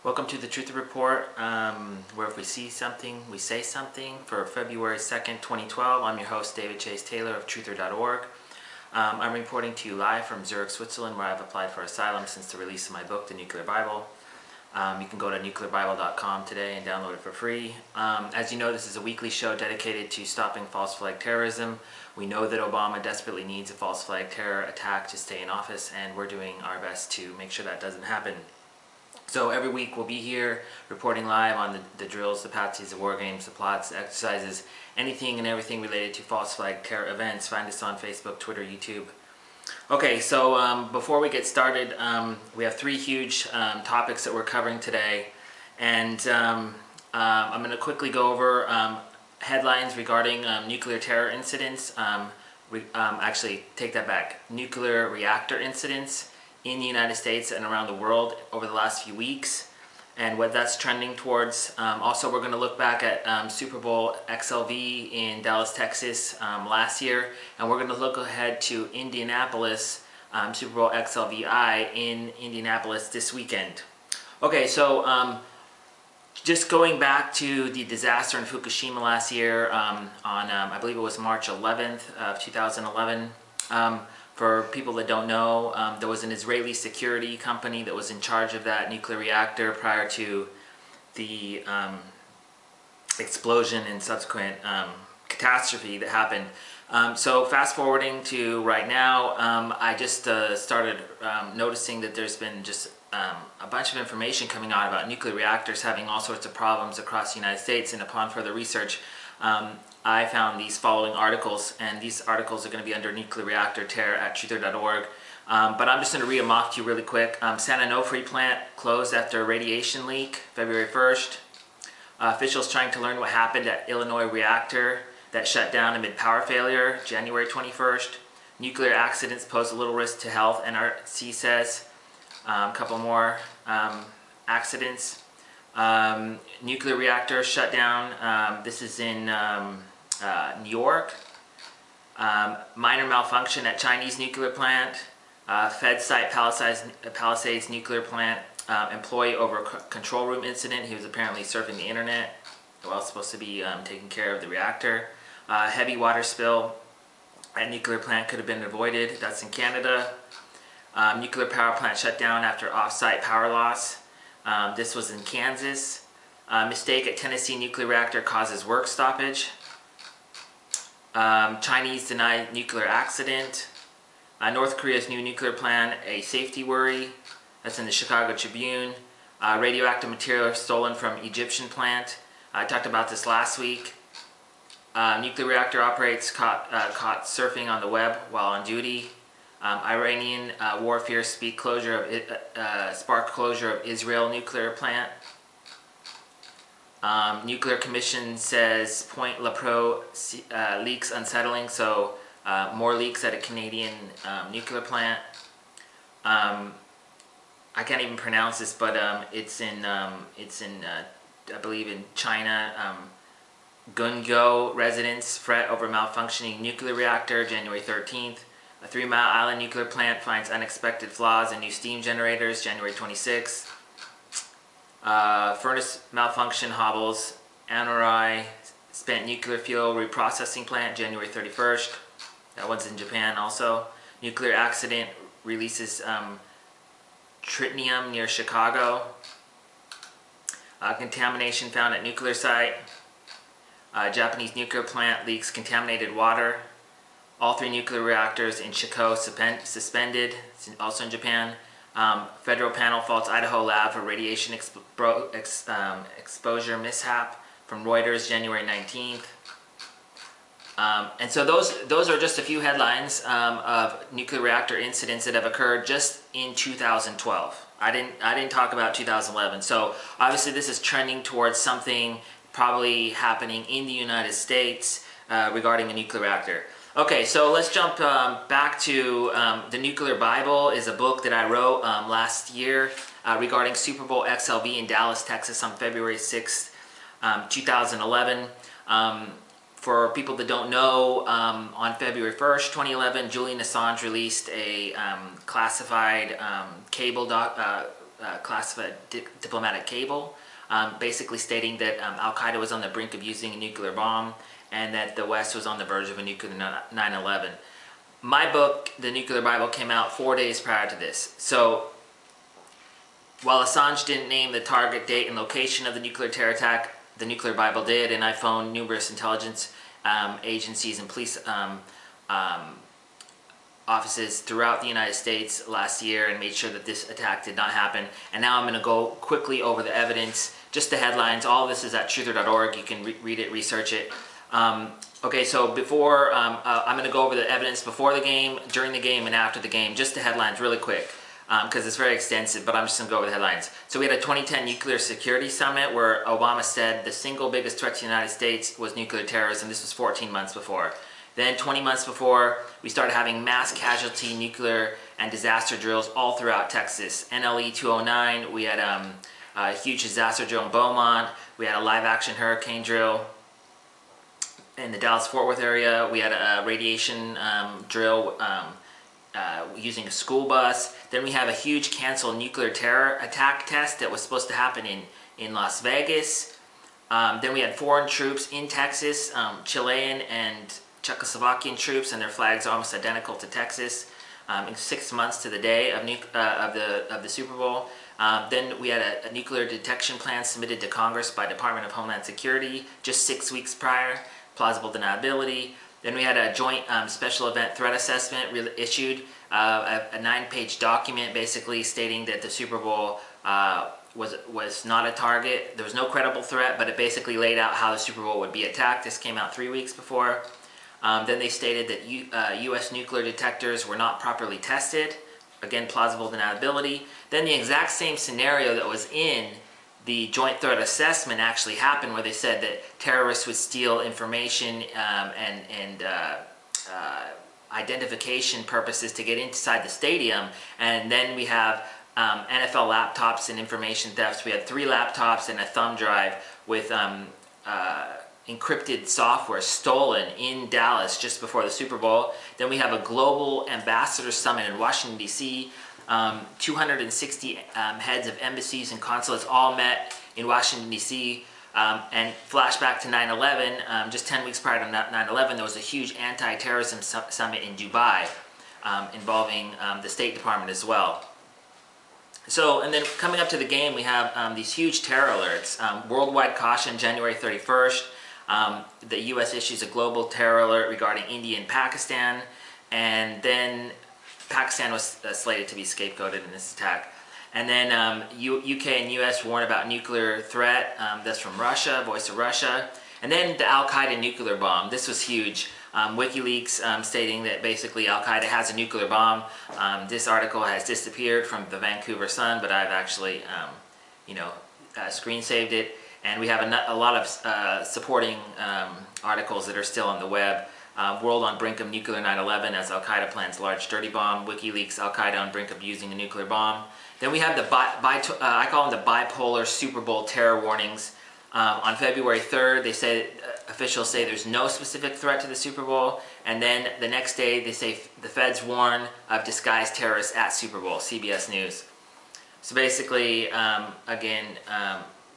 Welcome to the Truth Report, where if we see something, we say something, for February 2nd, 2012. I'm your host, David Chase Taylor of truther.org. I'm reporting to you live from Zurich, Switzerland, where I've applied for asylum since the release of my book, The Nuclear Bible. You can go to nuclearbible.com today and download it for free. As you know, this is a weekly show dedicated to stopping false flag terrorism. We know that Obama desperately needs a false flag terror attack to stay in office, and we're doing our best to make sure that doesn't happen. So every week we'll be here reporting live on the drills, the patsies, the war games, the plots, the exercises, anything and everything related to false flag terror events. Find us on Facebook, Twitter, YouTube. Okay, so before we get started, we have three huge topics that we're covering today, and I'm going to quickly go over headlines regarding nuclear terror incidents. Actually, take that back. Nuclear reactor incidents in the United States and around the world over the last few weeks, and what that's trending towards. Also, we're going to look back at Superbowl XLV in Dallas, Texas last year, and we're going to look ahead to Indianapolis, Superbowl XLVI in Indianapolis this weekend. Okay, so just going back to the disaster in Fukushima last year on I believe it was March 11th of 2011. For people that don't know, there was an Israeli security company that was in charge of that nuclear reactor prior to the explosion and subsequent catastrophe that happened. So fast forwarding to right now, I just started noticing that there's been just a bunch of information coming out about nuclear reactors having all sorts of problems across the United States, and upon further research, I found these following articles, and these articles are going to be under nuclear reactor terror at truther.org. But I'm just going to read them off to you really quick. San Onofre plant closed after a radiation leak, February 1st. Officials trying to learn what happened at Illinois reactor that shut down amid power failure, January 21st. Nuclear accidents pose a little risk to health, NRC says. A couple more accidents. Nuclear reactor shut down. This is in New York. Minor malfunction at Chinese nuclear plant. Fed site Palisades nuclear plant. Employee over control room incident. He was apparently surfing the internet while supposed to be taking care of the reactor. Heavy water spill at nuclear plant could have been avoided. That's in Canada. Nuclear power plant shut down after off-site power loss. This was in Kansas. Mistake at Tennessee nuclear reactor causes work stoppage. Chinese deny nuclear accident. North Korea's new nuclear plan, a safety worry. That's in the Chicago Tribune. Radioactive material stolen from Egyptian plant. I talked about this last week. Nuclear reactor operates caught surfing on the web while on duty. Iranian warfare spark closure of Israel nuclear plant. Nuclear Commission says Point La Pro leaks unsettling, so more leaks at a Canadian nuclear plant. I can't even pronounce this, but it's in I believe in China. Gungo residents fret over malfunctioning nuclear reactor, January 13th. A 3 Mile Island nuclear plant finds unexpected flaws in new steam generators, January 26th. Furnace malfunction hobbles Anorai spent nuclear fuel reprocessing plant, January 31st. That one's in Japan also. Nuclear accident releases tritium near Chicago. Contamination found at nuclear site. Japanese nuclear plant leaks contaminated water. All 3 nuclear reactors in Chicago suspended, also in Japan. Federal panel faults Idaho lab for radiation exposure mishap, from Reuters, January 19th. And so those are just a few headlines of nuclear reactor incidents that have occurred just in 2012. I didn't talk about 2011. So obviously this is trending towards something probably happening in the United States regarding a nuclear reactor. Okay, so let's jump back to The Nuclear Bible is a book that I wrote last year regarding Superbowl XLV in Dallas, Texas on February 6th, 2011. For people that don't know, on February 1st, 2011, Julian Assange released a classified cable classified diplomatic cable, basically stating that Al-Qaeda was on the brink of using a nuclear bomb and that the West was on the verge of a nuclear 9/11. My book, The Nuclear Bible, came out 4 days prior to this. So while Assange didn't name the target date and location of the nuclear terror attack, the Nuclear Bible did, and I phoned numerous intelligence agencies and police offices throughout the United States last year and made sure that this attack did not happen. And now I'm going to go quickly over the evidence, just the headlines. All of this is at truther.org. You can read it, research it. Okay, so before, I'm going to go over the evidence before the game, during the game, and after the game. Just the headlines really quick, because it's very extensive, but I'm just going to go over the headlines. So we had a 2010 Nuclear Security Summit where Obama said the single biggest threat to the United States was nuclear terrorism. This was 14 months before. Then 20 months before, we started having mass casualty nuclear and disaster drills all throughout Texas. NLE 209, we had a huge disaster drill in Beaumont. We had a live-action hurricane drill in the Dallas-Fort Worth area. We had a radiation drill using a school bus. Then we have a huge canceled nuclear terror attack test that was supposed to happen in Las Vegas. Then we had foreign troops in Texas, Chilean and Czechoslovakian troops, and their flags are almost identical to Texas. In 6 months to the day of the Super Bowl. Then we had a nuclear detection plan submitted to Congress by Department of Homeland Security just 6 weeks prior. Plausible deniability. Then we had a joint special event threat assessment issued, a 9-page document basically stating that the Super Bowl was not a target. There was no credible threat, but it basically laid out how the Super Bowl would be attacked. This came out 3 weeks before. Then they stated that U.S. nuclear detectors were not properly tested. Again, plausible deniability. Then the exact same scenario that was in the joint threat assessment actually happened, where they said that terrorists would steal information and identification purposes to get inside the stadium. And then we have NFL laptops and information thefts. We had 3 laptops and a thumb drive with encrypted software stolen in Dallas just before the Super Bowl. Then we have a global ambassador summit in Washington, D.C. 260 heads of embassies and consulates all met in Washington, D.C. And flashback to 9/11, just 10 weeks prior to 9/11, there was a huge anti-terrorism summit in Dubai involving the State Department as well. So, and then coming up to the game, we have these huge terror alerts. Worldwide caution, January 31st. The U.S. issues a global terror alert regarding India and Pakistan. And then Pakistan was slated to be scapegoated in this attack. And then UK and US warn about nuclear threat. That's from Russia, Voice of Russia. And then the Al-Qaeda nuclear bomb. This was huge. WikiLeaks stating that basically Al-Qaeda has a nuclear bomb. This article has disappeared from the Vancouver Sun, but I've actually, screen saved it. And we have a lot of supporting articles that are still on the web. World on brink of nuclear 9/11 as Al-Qaeda plans large dirty bomb. WikiLeaks, Al-Qaeda on brink of using a nuclear bomb. Then we have the, I call them the bipolar Super Bowl terror warnings. On February 3rd, they say, officials say there's no specific threat to the Super Bowl. And then the next day, they say the feds warn of disguised terrorists at Super Bowl, CBS News. So basically, again,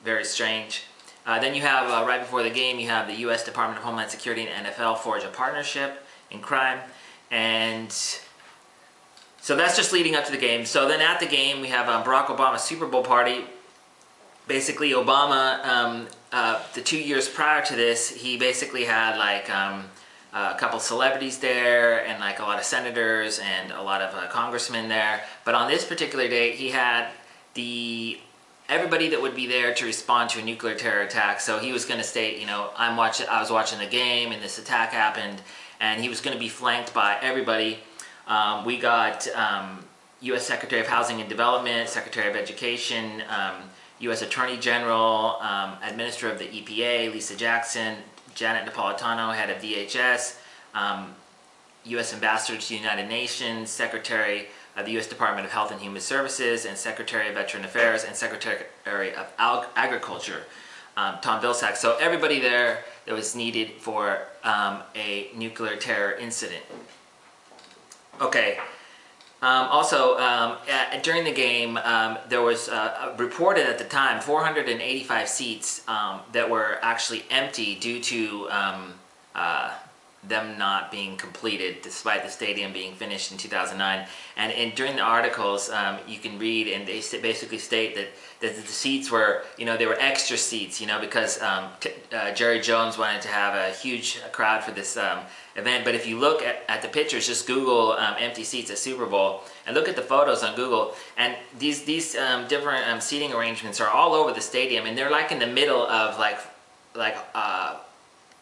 very strange. Then you have, right before the game, you have the U.S. Department of Homeland Security and NFL forge a partnership in crime. And so that's just leading up to the game. So then at the game, we have Barack Obama's Super Bowl party. Basically, Obama, the 2 years prior to this, he basically had like a couple celebrities there and like a lot of senators and a lot of congressmen there. But on this particular day, he had everybody that would be there to respond to a nuclear terror attack. So he was going to state, I was watching the game and this attack happened, and he was going to be flanked by everybody. We got U.S. Secretary of Housing and Development, Secretary of Education, U.S. Attorney General, Administrator of the EPA, Lisa Jackson, Janet Napolitano, head of DHS, U.S. Ambassador to the United Nations, Secretary of the U.S. Department of Health and Human Services, and Secretary of Veteran Affairs, and Secretary of Agriculture, Tom Vilsack. So everybody there that was needed for a nuclear terror incident. Okay, During the game, there was reported at the time 485 seats that were actually empty due to them not being completed, despite the stadium being finished in 2009. And during the articles, you can read, and they basically state that the seats were, they were extra seats, because Jerry Jones wanted to have a huge crowd for this event. But if you look at the pictures, just Google empty seats at Super Bowl, and look at the photos on Google, and these different seating arrangements are all over the stadium, and they're like in the middle of like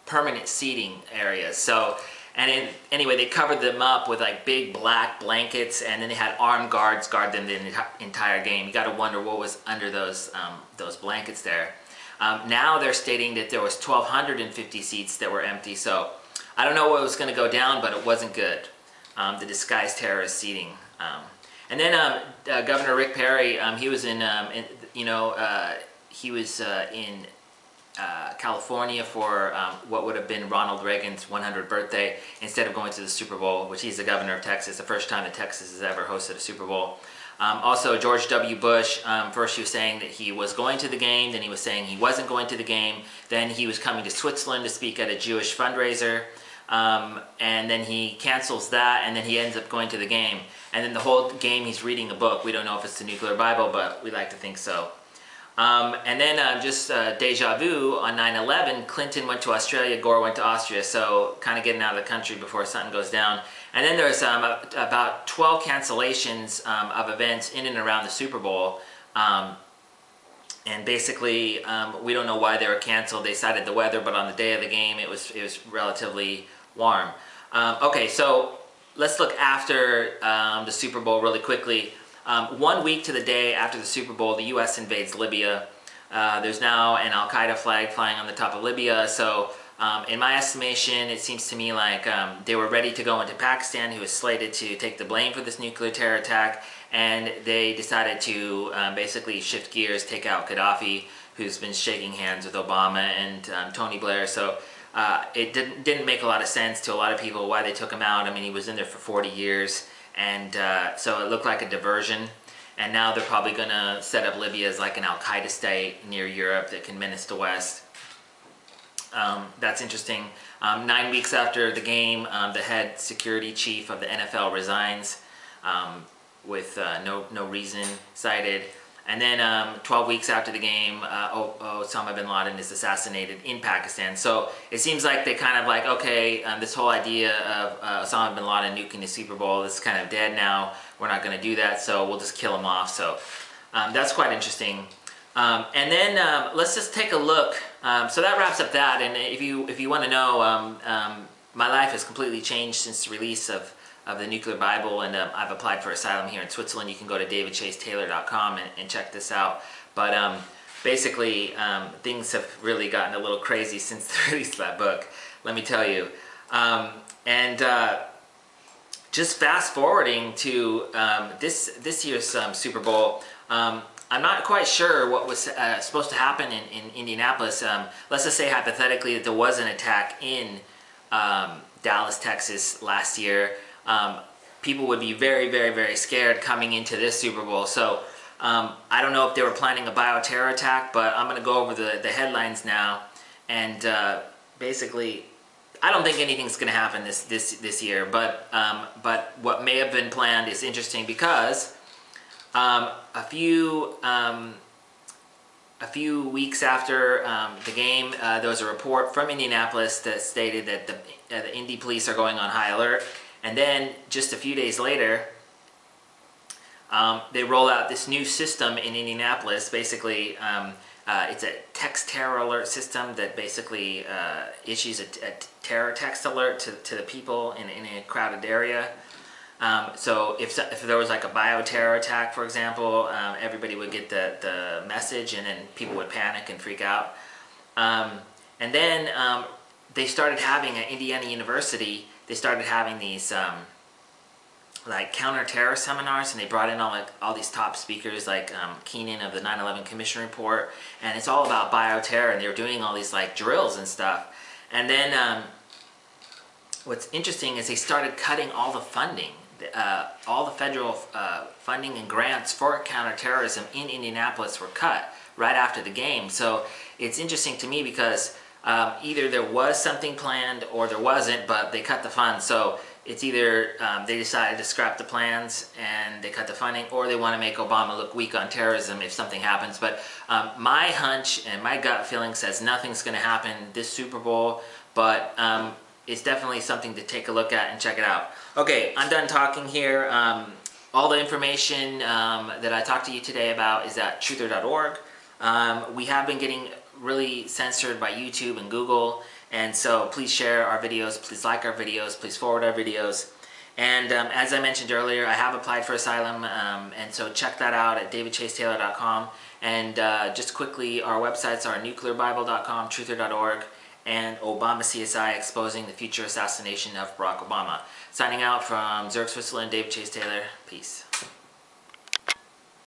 permanent seating areas. So, anyway, they covered them up with like big black blankets, and then they had armed guards guard them the entire game. You got to wonder what was under those blankets there. Now they're stating that there was 1,250 seats that were empty. So I don't know what was going to go down, but it wasn't good. The disguised terrorist seating. And then Governor Rick Perry, he was in California for what would have been Ronald Reagan's 100th birthday, instead of going to the Super Bowl, which he's the governor of Texas, the first time that Texas has ever hosted a Super Bowl. Also, George W. Bush, first he was saying that he was going to the game, then he was saying he wasn't going to the game, then he was coming to Switzerland to speak at a Jewish fundraiser, and then he cancels that, and then he ends up going to the game. And then the whole game he's reading a book. We don't know if it's the Nuclear Bible, but we like to think so. And then just deja vu, on 9/11, Clinton went to Australia, Gore went to Austria, so kind of getting out of the country before something goes down. And then there's about 12 cancellations of events in and around the Super Bowl. And basically, we don't know why they were canceled. They cited the weather, but on the day of the game, it was relatively warm. Okay, so let's look after the Super Bowl really quickly. 1 week to the day after the Super Bowl, the U.S. invades Libya. There's now an Al-Qaeda flag flying on the top of Libya. So in my estimation, it seems to me like they were ready to go into Pakistan, who was slated to take the blame for this nuclear terror attack. And they decided to basically shift gears, take out Gaddafi, who's been shaking hands with Obama and Tony Blair. So it didn't make a lot of sense to a lot of people why they took him out. I mean, he was in there for 40 years. And so it looked like a diversion, and now they're probably going to set up Libya as like an Al-Qaeda state near Europe that can menace the West. That's interesting. 9 weeks after the game, the head security chief of the NFL resigns with no reason cited. And then 12 weeks after the game, Osama bin Laden is assassinated in Pakistan. So it seems like they kind of like, okay, this whole idea of Osama bin Laden nuking the Super Bowl is kind of dead now. We're not going to do that, so we'll just kill him off. So that's quite interesting. And then let's just take a look. So that wraps up that. And if you want to know, my life has completely changed since the release of the Nuclear Bible, and I've applied for asylum here in Switzerland. You can go to davidchasetaylor.com and check this out. But basically, things have really gotten a little crazy since the release of that book, let me tell you. Just fast forwarding to this year's Super Bowl, I'm not quite sure what was supposed to happen in Indianapolis. Let's just say hypothetically that there was an attack in Dallas, Texas last year. People would be very, very, very scared coming into this Super Bowl. So I don't know if they were planning a bioterror attack, but I'm going to go over the headlines now. And basically, I don't think anything's going to happen this year. But what may have been planned is interesting because a few weeks after the game, there was a report from Indianapolis that stated that the Indy police are going on high alert. And then just a few days later, they roll out this new system in Indianapolis. Basically, it's a text terror alert system that basically issues a terror text alert to the people in a crowded area. So if there was like a bioterror attack, for example, everybody would get the message, and then people would panic and freak out. And then they started having at Indiana University. They started having these like counter-terror seminars, and they brought in all these top speakers like Keenan of the 9/11 Commission Report, and it's all about bioterror, and they were doing all these like drills and stuff. And then what's interesting is they started cutting all the funding all the federal funding and grants for counterterrorism in Indianapolis were cut right after the game. So it's interesting to me because either there was something planned or there wasn't, but they cut the funds. So it's either they decided to scrap the plans and they cut the funding, or they want to make Obama look weak on terrorism if something happens. But my hunch and my gut feeling says nothing's going to happen this Super Bowl, but it's definitely something to take a look at and check it out. Okay, I'm done talking here. All the information that I talked to you today about is at truther.org. We have been getting really censored by YouTube and Google, and so please share our videos, please like our videos, please forward our videos. And as I mentioned earlier, I have applied for asylum, and so check that out at davidchasetaylor.com. And just quickly, our websites are nuclearbible.com, truther.org, and Obama CSI Exposing the Future Assassination of Barack Obama. Signing out from Zurich, Switzerland, David Chase Taylor. Peace.